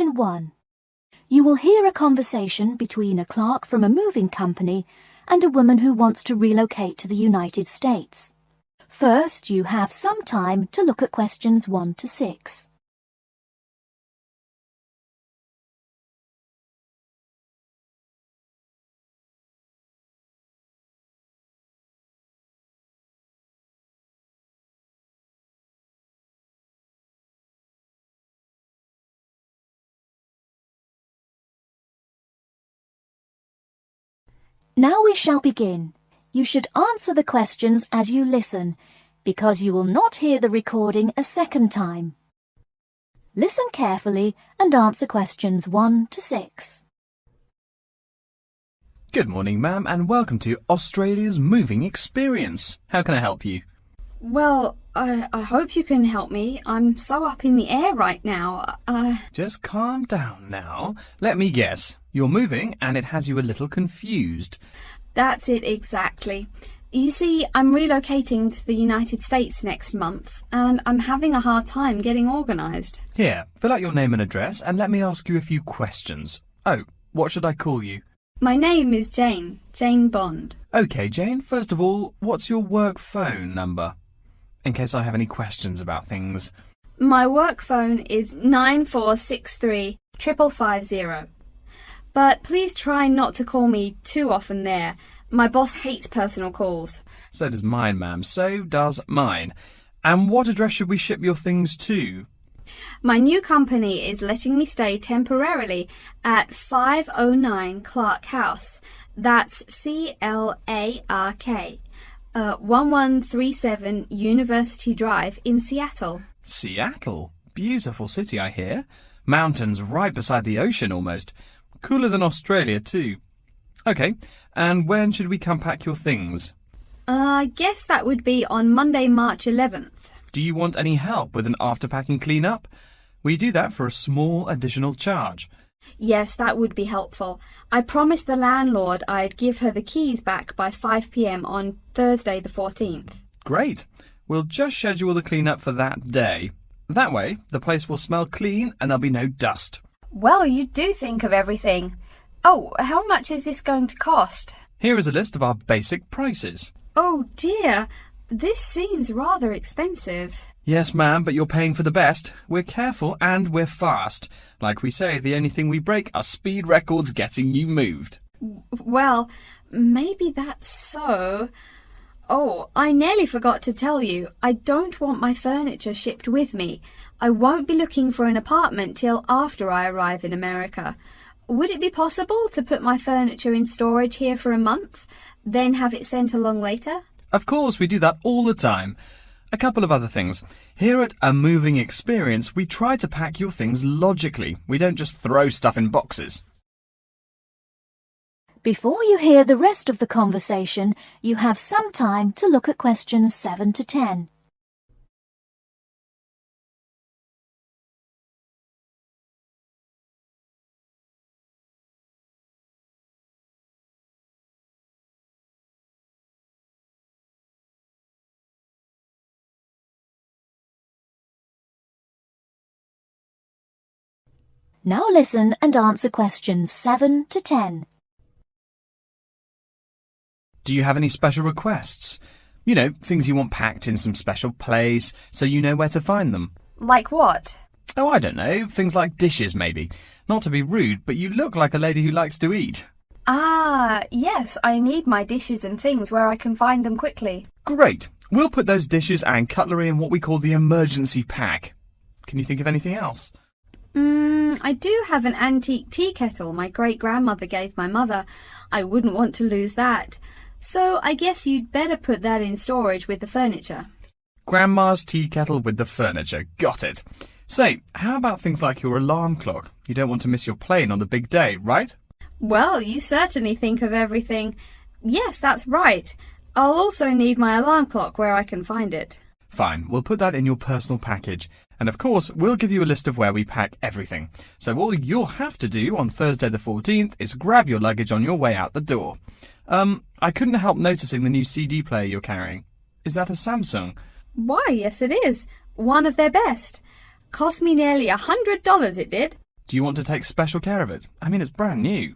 Question 1. You will hear a conversation between a clerk from a moving company and a woman who wants to relocate to the United States. First, you have some time to look at questions 1 to 6. Now we shall begin. You should answer the questions as you listen, because you will not hear the recording a second time. Listen carefully and answer questions 1 to 6. Good morning, ma'am, and welcome to Australia's Moving Experience. How can I help you? Well, I hope you can help me. I'm so up in the air right now. Just calm down now. Let me guess. You're moving and it has you a little confused. That's it exactly. You see, I'm relocating to the United States next month, and I'm having a hard time getting organised. Here, fill out your name and address and let me ask you a few questions. Oh, what should I call you? My name is Jane Bond. OK, Jane, first of all, what's your work phone number? In case I have any questions about things. My work phone is 9463 550. But please try not to call me too often there. My boss hates personal calls. So does mine, ma'am. So does mine. And what address should we ship your things to? My new company is letting me stay temporarily at 509 Clark House. That's Clark. 1137 University Drive in Seattle. Seattle? Beautiful city, I hear. Mountains right beside the ocean almost. Cooler than Australia too. OK, and when should we come pack your things? I guess that would be on Monday, March 11th. Do you want any help with an after-packing clean-up? We do that for a small additional charge. Yes, that would be helpful. I promised the landlord I'd give her the keys back by 5 p.m. on Thursday the 14th. Great. We'll just schedule the clean-up for that day. That way, the place will smell clean and there'll be no dust. Well, you do think of everything. Oh, how much is this going to cost? Here is a list of our basic prices. Oh dear, this seems rather expensive. Yes, ma'am, but you're paying for the best. We're careful and we're fast. Like we say, the only thing we break are speed records getting you moved. Well, maybe that's so. Oh, I nearly forgot to tell you, I don't want my furniture shipped with me. I won't be looking for an apartment till after I arrive in America. Would it be possible to put my furniture in storage here for a month, then have it sent along later? Of course, we do that all the time. A couple of other things. Here at A Moving Experience, we try to pack your things logically. We don't just throw stuff in boxes. Before you hear the rest of the conversation, you have some time to look at questions 7 to 10. Now listen and answer questions 7 to 10. Do you have any special requests? You know, things you want packed in some special place so you know where to find them. Like what? Oh, I don't know. Things like dishes, maybe. Not to be rude, but you look like a lady who likes to eat. Ah, yes, I need my dishes and things where I can find them quickly. Great. We'll put those dishes and cutlery in what we call the emergency pack. Can you think of anything else? I do have an antique tea kettle my great-grandmother gave my mother. I wouldn't want to lose that. So I guess you'd better put that in storage with the furniture. Grandma's tea kettle with the furniture. Got it. Say, how about things like your alarm clock? You don't want to miss your plane on the big day, right? Well, you certainly think of everything. Yes, that's right. I'll also need my alarm clock where I can find it. Fine, we'll put that in your personal package. And of course, we'll give you a list of where we pack everything. So all you'll have to do on Thursday the 14th is grab your luggage on your way out the door. I couldn't help noticing the new CD player you're carrying. Is that a Samsung? Why, yes it is. One of their best. Cost me nearly $100 it did. Do you want to take special care of it? I mean, it's brand new.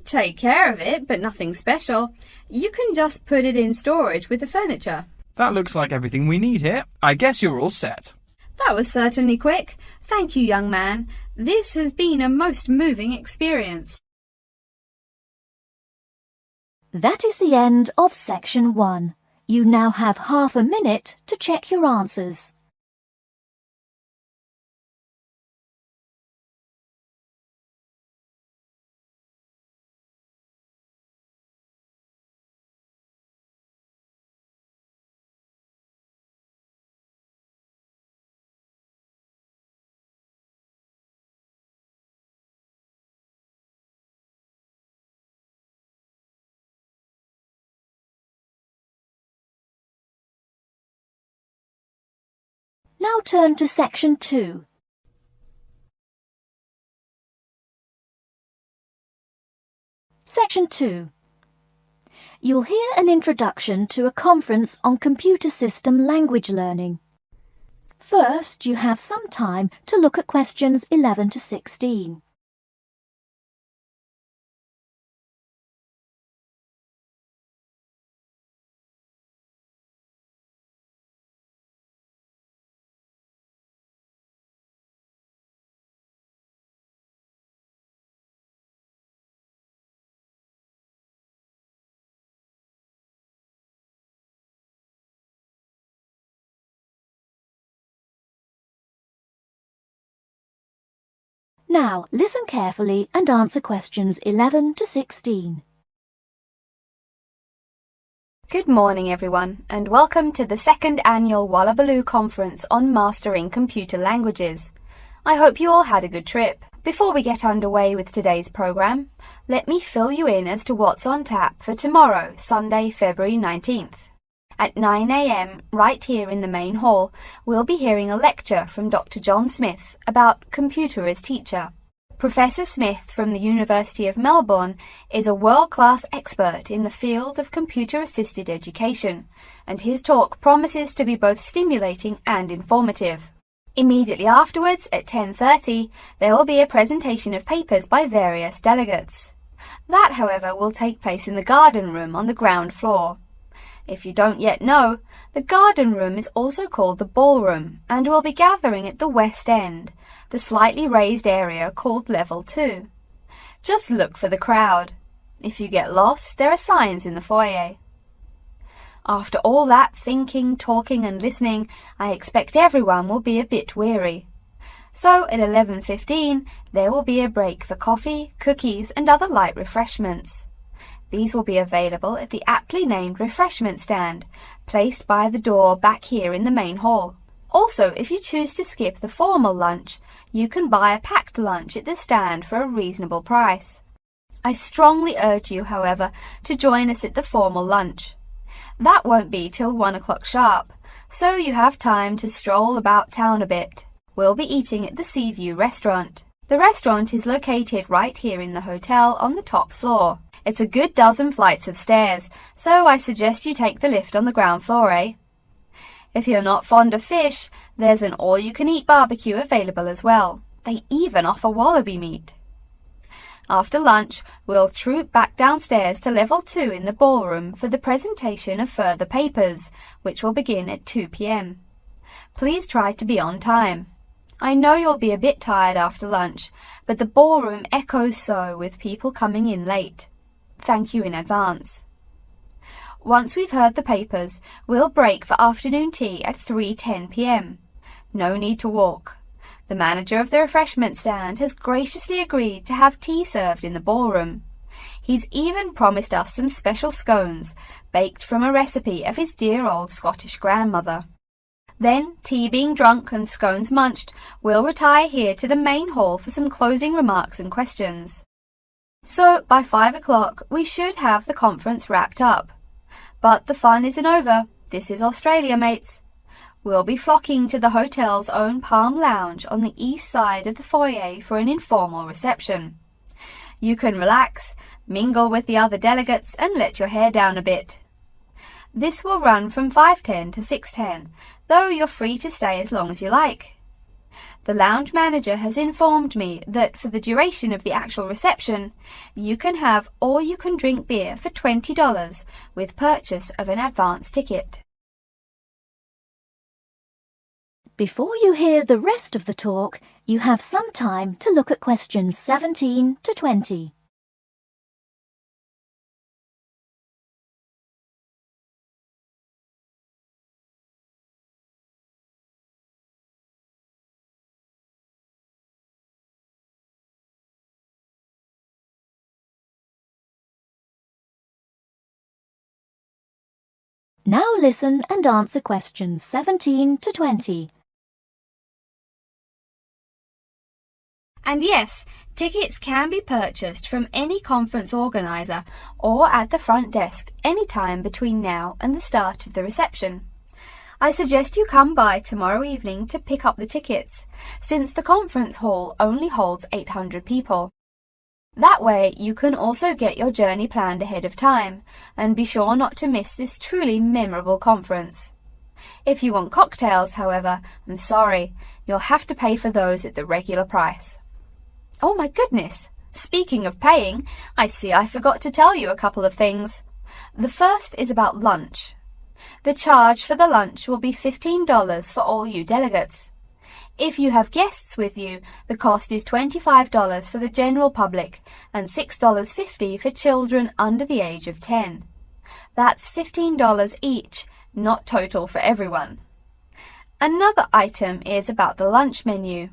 Take care of it, but nothing special. You can just put it in storage with the furniture. That looks like everything we need here. I guess you're all set. That was certainly quick. Thank you, young man. This has been a most moving experience. That is the end of section 1. You now have half a minute to check your answers. Now turn to section 2. Section 2. You'll hear an introduction to a conference on computer system language learning. First, you have some time to look at questions 11 to 16. Now, listen carefully and answer questions 11 to 16. Good morning, everyone, and welcome to the second annual Wallabaloo Conference on Mastering Computer Languages. I hope you all had a good trip. Before we get underway with today's program, let me fill you in as to what's on tap for tomorrow, Sunday, February 19th. At 9 a.m, right here in the main hall, we'll be hearing a lecture from Dr. John Smith about computer as teacher. Professor Smith from the University of Melbourne is a world-class expert in the field of computer-assisted education, and his talk promises to be both stimulating and informative. Immediately afterwards, at 10:30, there will be a presentation of papers by various delegates. That, however, will take place in the garden room on the ground floor. If you don't yet know, the garden room is also called the ballroom and will be gathering at the west end, the slightly raised area called Level 2. Just look for the crowd. If you get lost, there are signs in the foyer. After all that thinking, talking and listening, I expect everyone will be a bit weary. So at 11:15, there will be a break for coffee, cookies and other light refreshments. These will be available at the aptly named refreshment stand, placed by the door back here in the main hall. Also, if you choose to skip the formal lunch, you can buy a packed lunch at the stand for a reasonable price. I strongly urge you, however, to join us at the formal lunch. That won't be till 1 o'clock sharp, so you have time to stroll about town a bit. We'll be eating at the Seaview restaurant. The restaurant is located right here in the hotel on the top floor. It's a good dozen flights of stairs, so I suggest you take the lift on the ground floor, eh? If you're not fond of fish, there's an all-you-can-eat barbecue available as well. They even offer wallaby meat. After lunch, we'll troop back downstairs to Level 2 in the ballroom for the presentation of further papers, which will begin at 2 p.m. Please try to be on time. I know you'll be a bit tired after lunch, but the ballroom echoes so with people coming in late. Thank you in advance. Once we've heard the papers, we'll break for afternoon tea at 3:10 p.m. No need to walk. The manager of the refreshment stand has graciously agreed to have tea served in the ballroom. He's even promised us some special scones, baked from a recipe of his dear old Scottish grandmother. Then, tea being drunk and scones munched, we'll retire here to the main hall for some closing remarks and questions. So, by 5 o'clock, we should have the conference wrapped up. But the fun isn't over. This is Australia, mates. We'll be flocking to the hotel's own Palm Lounge on the east side of the foyer for an informal reception. You can relax, mingle with the other delegates, and let your hair down a bit. This will run from 5:10 to 6:10, though you're free to stay as long as you like. The lounge manager has informed me that for the duration of the actual reception, you can have all-you-can-drink beer for $20 with purchase of an advance ticket. Before you hear the rest of the talk, you have some time to look at questions 17 to 20. Now listen and answer questions 17 to 20. And yes, tickets can be purchased from any conference organizer or at the front desk anytime between now and the start of the reception. I suggest you come by tomorrow evening to pick up the tickets, since the conference hall only holds 800 people. That way you can also get your journey planned ahead of time and be sure not to miss this truly memorable conference. If you want cocktails, however, I'm sorry, you'll have to pay for those at the regular price. Oh my goodness! Speaking of paying, I see I forgot to tell you a couple of things. The first is about lunch. The charge for the lunch will be $15 for all you delegates. If you have guests with you, the cost is $25 for the general public and $6.50 for children under the age of 10. That's $15 each, not total for everyone. Another item is about the lunch menu.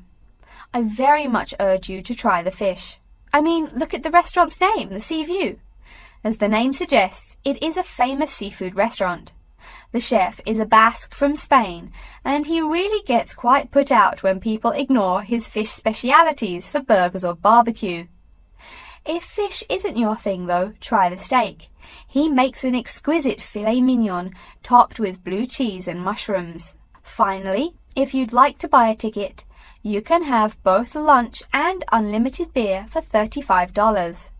I very much urge you to try the fish. I mean, look at the restaurant's name, the Sea View. As the name suggests, it is a famous seafood restaurant. The chef is a Basque from Spain, and he really gets quite put out when people ignore his fish specialities for burgers or barbecue. If fish isn't your thing, though, try the steak. He makes an exquisite filet mignon topped with blue cheese and mushrooms. Finally, if you'd like to buy a ticket, you can have both lunch and unlimited beer for $35.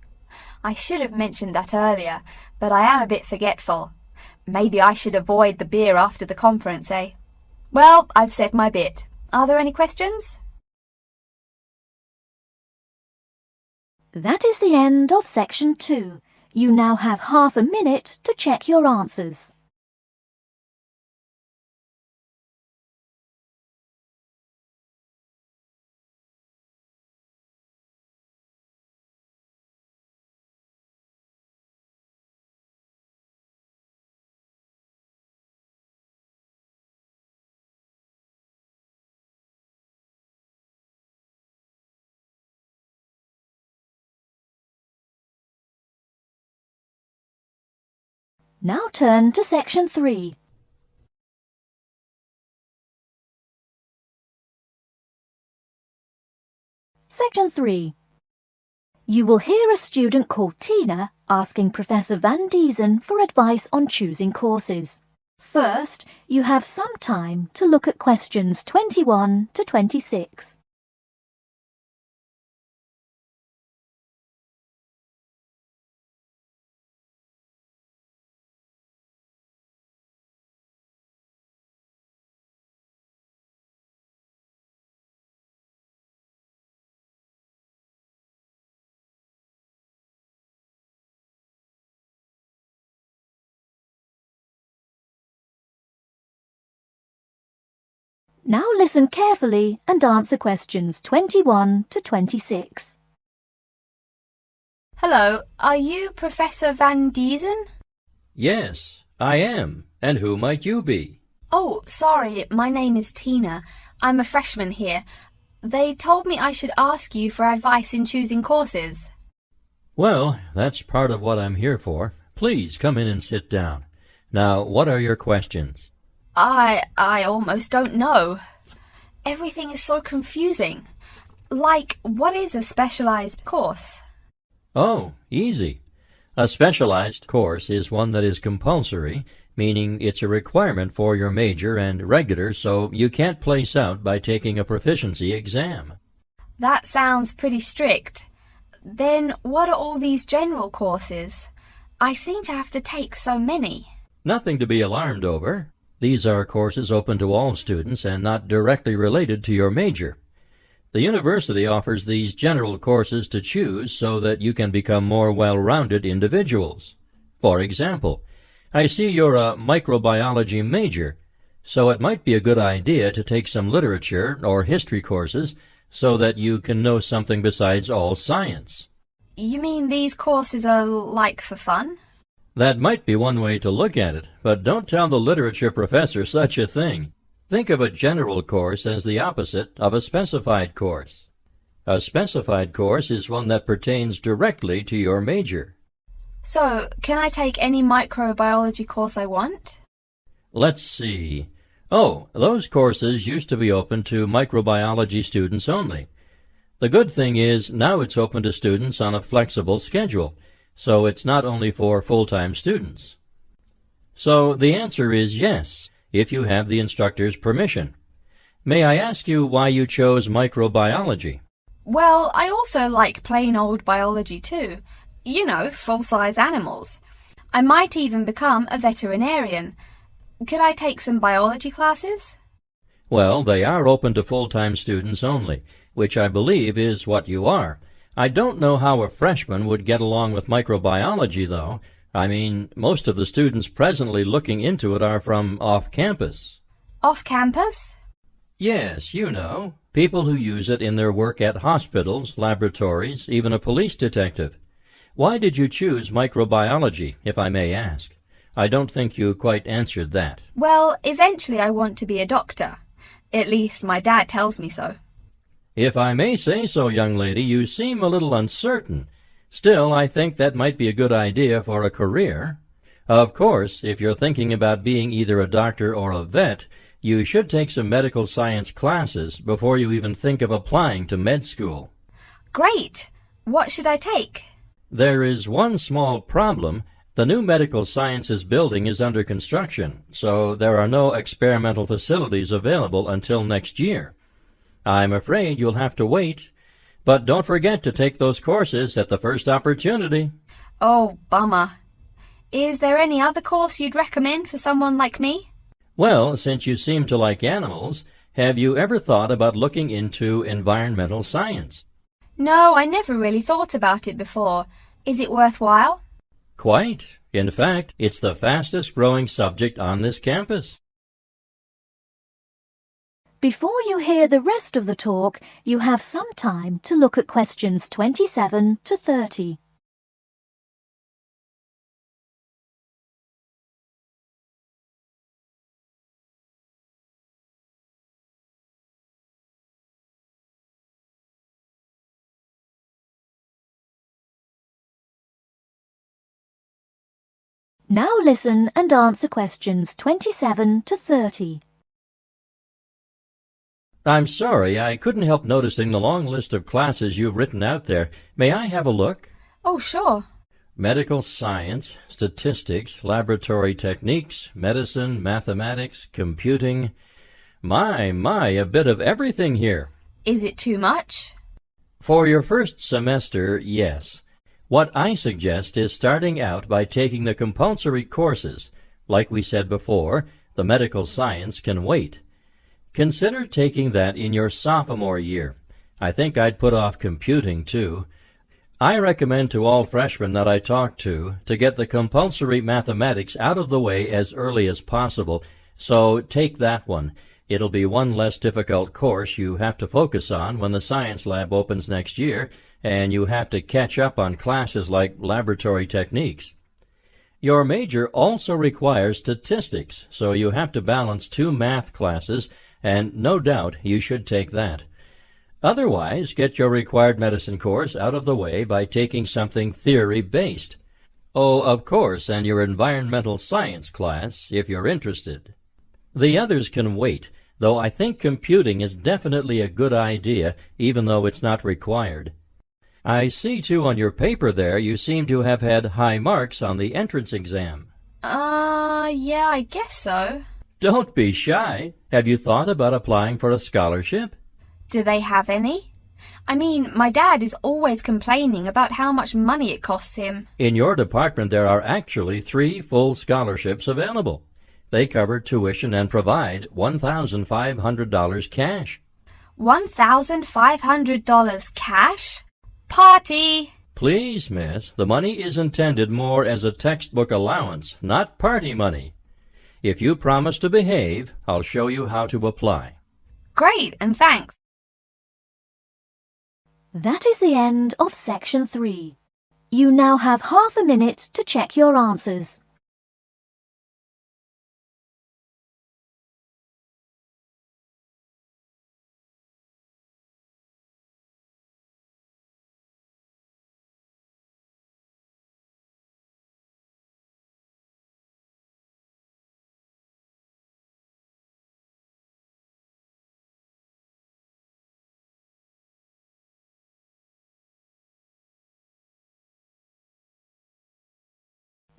I should have mentioned that earlier, but I am a bit forgetful. Maybe I should avoid the beer after the conference, eh? Well, I've said my bit. Are there any questions? That is the end of section 2. You now have half a minute to check your answers. Now turn to section 3. Section 3. You will hear a student called Tina asking Professor Van Diesen for advice on choosing courses. First, you have some time to look at questions 21 to 26. Now listen carefully and answer questions 21 to 26. Hello, are you Professor Van Diesen? Yes, I am. And who might you be? Oh, sorry, my name is Tina. I'm a freshman here. They told me I should ask you for advice in choosing courses. Well, that's part of what I'm here for. Please come in and sit down. Now, what are your questions? I almost don't know. Everything is so confusing. Like, what is a specialized course? Oh, easy. A specialized course is one that is compulsory, meaning it's a requirement for your major, and regular, so you can't place out by taking a proficiency exam. That sounds pretty strict. Then what are all these general courses? I seem to have to take so many. Nothing to be alarmed over. These are courses open to all students and not directly related to your major. The university offers these general courses to choose so that you can become more well-rounded individuals. For example, I see you're a microbiology major, so it might be a good idea to take some literature or history courses so that you can know something besides all science. You mean these courses are like for fun? That might be one way to look at it, but don't tell the literature professor such a thing. Think of a general course as the opposite of a specified course. A specified course is one that pertains directly to your major. So, can I take any microbiology course I want? Let's see. Oh, those courses used to be open to microbiology students only. The good thing is now it's open to students on a flexible schedule, so it's not only for full-time students. So the answer is yes, if you have the instructor's permission. May I ask you why you chose microbiology? Well, I also like plain old biology too. You know, full-size animals. I might even become a veterinarian. Could I take some biology classes? Well, they are open to full-time students only, which I believe is what you are. I don't know how a freshman would get along with microbiology, though. I mean, most of the students presently looking into it are from off-campus. Off-campus? Yes, you know, people who use it in their work at hospitals, laboratories, even a police detective. Why did you choose microbiology, if I may ask? I don't think you quite answered that. Well, eventually I want to be a doctor. At least my dad tells me so. If I may say so, young lady, you seem a little uncertain. Still, I think that might be a good idea for a career. Of course, if you're thinking about being either a doctor or a vet, you should take some medical science classes before you even think of applying to med school. Great! What should I take? There is one small problem. The new medical sciences building is under construction, so there are no experimental facilities available until next year. I'm afraid you'll have to wait, but don't forget to take those courses at the first opportunity. Oh, bummer. Is there any other course you'd recommend for someone like me? Well, since you seem to like animals, have you ever thought about looking into environmental science? No, I never really thought about it before. Is it worthwhile? Quite. In fact, it's the fastest growing subject on this campus. Before you hear the rest of the talk, you have some time to look at questions 27 to 30. Now listen and answer questions 27 to 30. I'm sorry, I couldn't help noticing the long list of classes you've written out there. May I have a look? Oh, sure. Medical science, statistics, laboratory techniques, medicine, mathematics, computing. My, a bit of everything here. Is it too much? For your first semester, yes. What I suggest is starting out by taking the compulsory courses. Like we said before, the medical science can wait. Consider taking that in your sophomore year. I think I'd put off computing, too. I recommend to all freshmen that I talk to get the compulsory mathematics out of the way as early as possible, so take that one. It'll be one less difficult course you have to focus on when the science lab opens next year, and you have to catch up on classes like laboratory techniques. Your major also requires statistics, so you have to balance 2 math classes, and no doubt you should take that. Otherwise, get your required medicine course out of the way by taking something theory-based. Oh, of course, and your environmental science class, if you're interested. The others can wait, though I think computing is definitely a good idea, even though it's not required. I see, too, on your paper there you seem to have had high marks on the entrance exam. Yeah, I guess so. Don't be shy. Have you thought about applying for a scholarship? Do they have any? I mean, my dad is always complaining about how much money it costs him. In your department there are actually 3 full scholarships available. They cover tuition and provide $1,500 cash. $1,500 cash? Party! Please, miss, the money is intended more as a textbook allowance, not party money. If you promise to behave, I'll show you how to apply. Great, and thanks. That is the end of section 3. You now have half a minute to check your answers.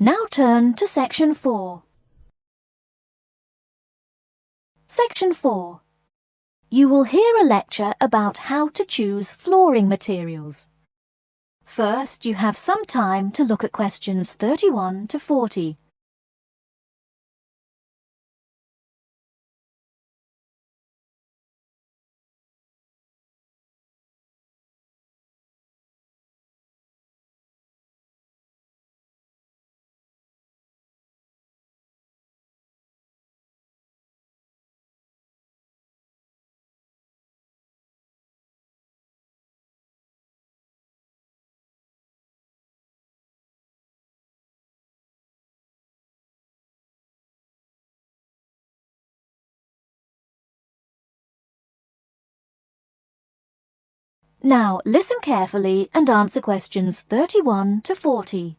Now turn to section 4. Section 4. You will hear a lecture about how to choose flooring materials. First, you have some time to look at questions 31 to 40. Now listen carefully and answer questions 31 to 40.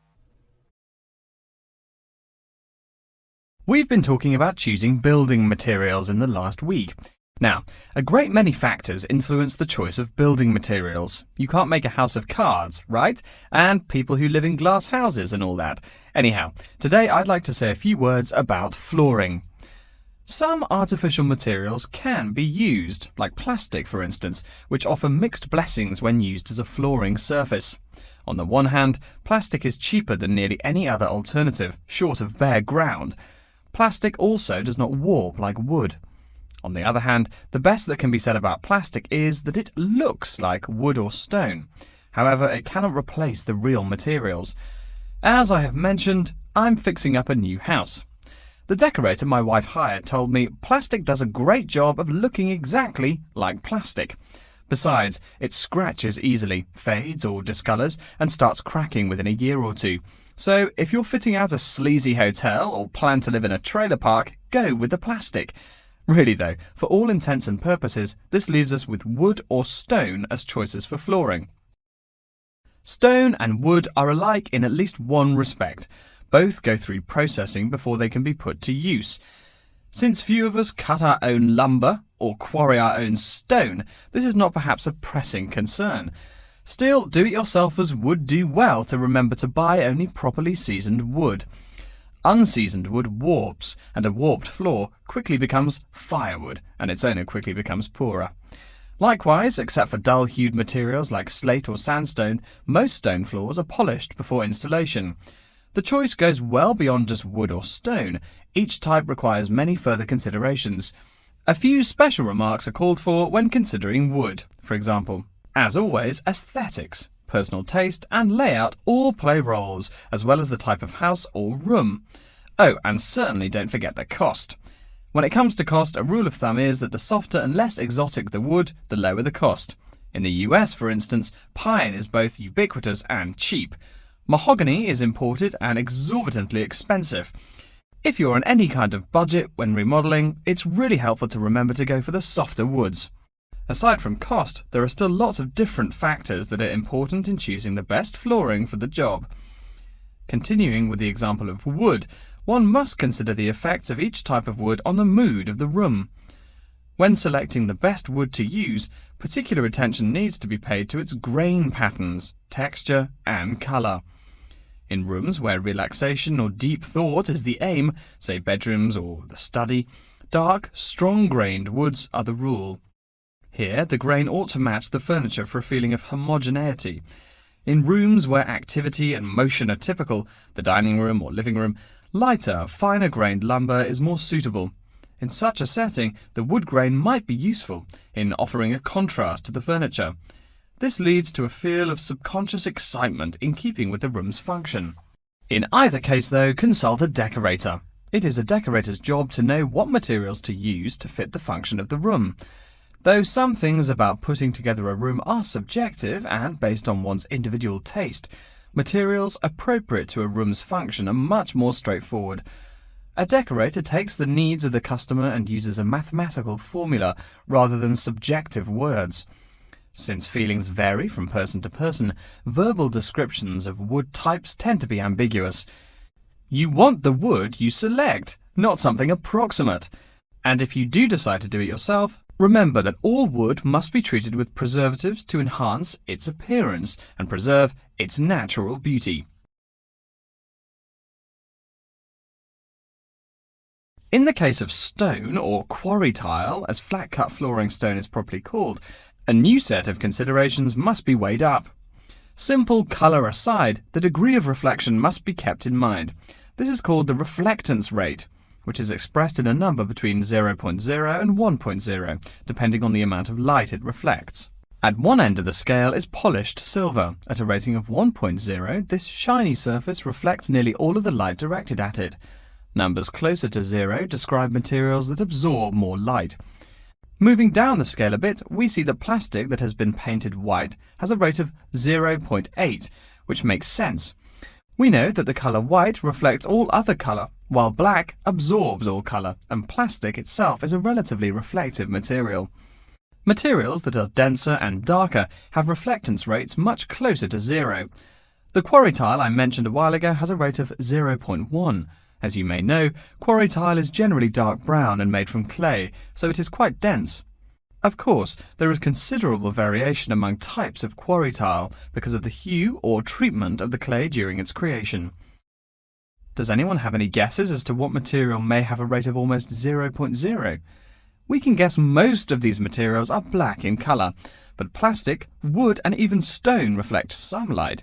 We've been talking about choosing building materials in the last week. Now, a great many factors influence the choice of building materials. You can't make a house of cards, right? And people who live in glass houses and all that. Anyhow, today I'd like to say a few words about flooring. Some artificial materials can be used, like plastic for instance, which offer mixed blessings when used as a flooring surface. On the one hand, plastic is cheaper than nearly any other alternative, short of bare ground. Plastic also does not warp like wood. On the other hand, the best that can be said about plastic is that it looks like wood or stone. However, it cannot replace the real materials. As I have mentioned, I'm fixing up a new house. The decorator my wife hired told me plastic does a great job of looking exactly like plastic. Besides, it scratches easily, fades or discolours, and starts cracking within a year or two. So if you're fitting out a sleazy hotel or plan to live in a trailer park, go with the plastic. Really though, for all intents and purposes, this leaves us with wood or stone as choices for flooring. Stone and wood are alike in at least one respect. Both go through processing before they can be put to use. Since few of us cut our own lumber or quarry our own stone, this is not perhaps a pressing concern. Still, do-it-yourselfers would do well to remember to buy only properly seasoned wood. Unseasoned wood warps, and a warped floor quickly becomes firewood, and its owner quickly becomes poorer. Likewise, except for dull-hued materials like slate or sandstone, most stone floors are polished before installation. The choice goes well beyond just wood or stone. Each type requires many further considerations. A few special remarks are called for when considering wood. For example, as always, aesthetics, personal taste and layout all play roles, as well as the type of house or room. Oh, and certainly don't forget the cost. When it comes to cost, a rule of thumb is that the softer and less exotic the wood, the lower the cost. In the US, for instance, pine is both ubiquitous and cheap. Mahogany is imported and exorbitantly expensive. If you're on any kind of budget when remodeling, it's really helpful to remember to go for the softer woods. Aside from cost, there are still lots of different factors that are important in choosing the best flooring for the job. Continuing with the example of wood, one must consider the effects of each type of wood on the mood of the room. When selecting the best wood to use, particular attention needs to be paid to its grain patterns, texture and colour. In rooms where relaxation or deep thought is the aim, say bedrooms or the study, dark, strong-grained woods are the rule. Here, the grain ought to match the furniture for a feeling of homogeneity. In rooms where activity and motion are typical, the dining room or living room, lighter, finer-grained lumber is more suitable. In such a setting, the wood grain might be useful in offering a contrast to the furniture. This leads to a feel of subconscious excitement in keeping with the room's function. In either case, though, consult a decorator. It is a decorator's job to know what materials to use to fit the function of the room. Though some things about putting together a room are subjective and based on one's individual taste, materials appropriate to a room's function are much more straightforward. A decorator takes the needs of the customer and uses a mathematical formula rather than subjective words. Since feelings vary from person to person, verbal descriptions of wood types tend to be ambiguous. You want the wood you select, not something approximate. And if you do decide to do it yourself, remember that all wood must be treated with preservatives to enhance its appearance and preserve its natural beauty. In the case of stone or quarry tile, as flat-cut flooring stone is properly called, a new set of considerations must be weighed up. Simple colour aside, the degree of reflection must be kept in mind. This is called the reflectance rate, which is expressed in a number between 0.0 and 1.0, depending on the amount of light it reflects. At one end of the scale is polished silver. At a rating of 1.0, this shiny surface reflects nearly all of the light directed at it. Numbers closer to 0 describe materials that absorb more light. Moving down the scale a bit, we see that plastic that has been painted white has a rate of 0.8, which makes sense. We know that the colour white reflects all other colour, while black absorbs all colour, and plastic itself is a relatively reflective material. Materials that are denser and darker have reflectance rates much closer to 0. The quarry tile I mentioned a while ago has a rate of 0.1. As you may know, quarry tile is generally dark brown and made from clay, so it is quite dense. Of course, there is considerable variation among types of quarry tile because of the hue or treatment of the clay during its creation. Does anyone have any guesses as to what material may have a rate of almost 0.0? We can guess most of these materials are black in colour, but plastic, wood and even stone reflect some light.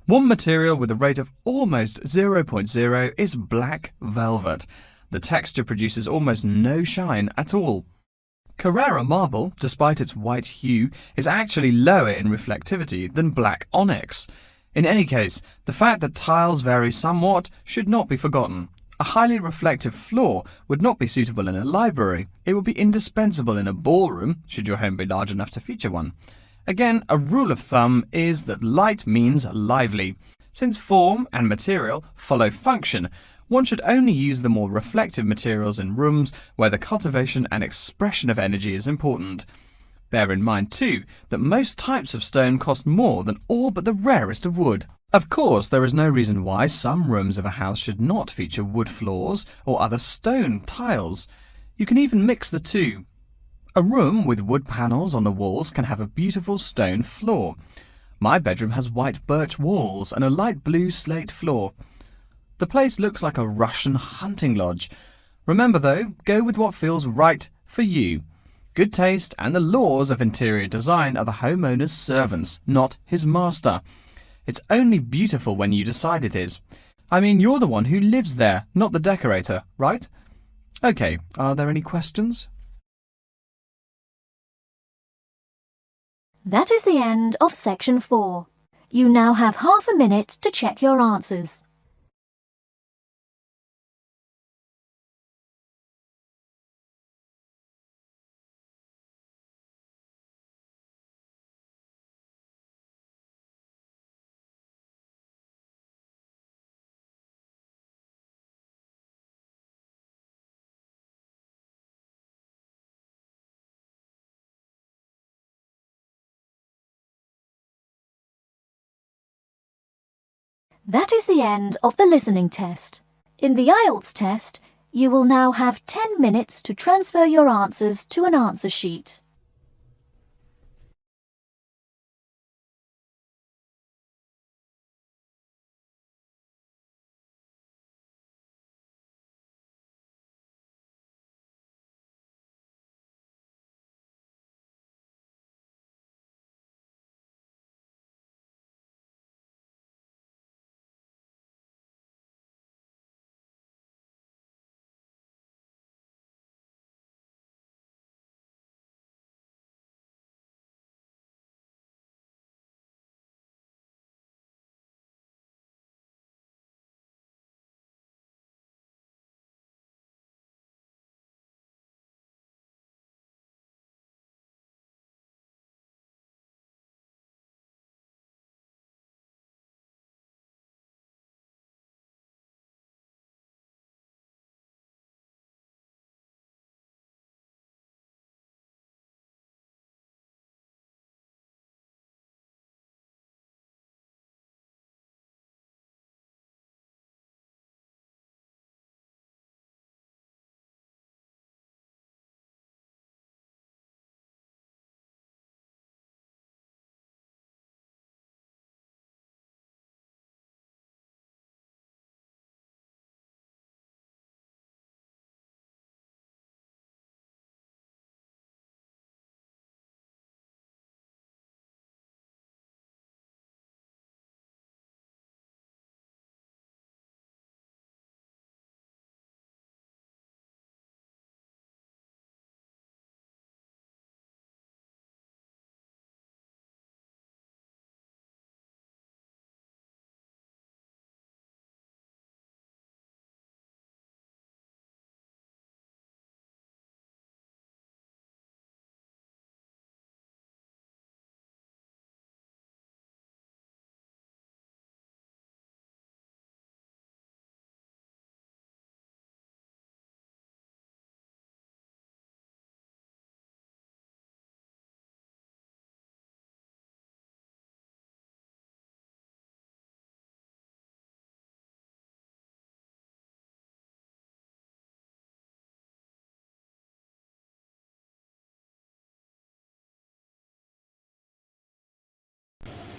One material with a rate of almost 0.0 is black velvet. The texture produces almost no shine at all. Carrara marble, despite its white hue, is actually lower in reflectivity than black onyx. In any case, the fact that tiles vary somewhat should not be forgotten. A highly reflective floor would not be suitable in a library. It would be indispensable in a ballroom, should your home be large enough to feature one. Again, a rule of thumb is that light means lively. Since form and material follow function, one should only use the more reflective materials in rooms where the cultivation and expression of energy is important. Bear in mind, too, that most types of stone cost more than all but the rarest of wood. Of course, there is no reason why some rooms of a house should not feature wood floors or other stone tiles. You can even mix the two. A room with wood panels on the walls can have a beautiful stone floor. My bedroom has white birch walls and a light blue slate floor. The place looks like a Russian hunting lodge. Remember though, go with what feels right for you. Good taste and the laws of interior design are the homeowner's servants, not his master. It's only beautiful when you decide it is. I mean, you're the one who lives there, not the decorator, right? Okay, are there any questions? That is the end of section 4. You now have half a minute to check your answers. That is the end of the listening test. In the IELTS test, you will now have 10 minutes to transfer your answers to an answer sheet.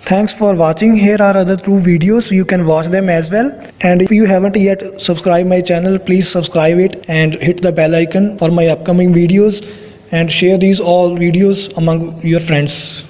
Thanks for watching. Here are other 2 videos. You can watch them as well. And if you haven't yet subscribed my channel, please subscribe it and hit the bell icon for my upcoming videos, and share these all videos among your friends.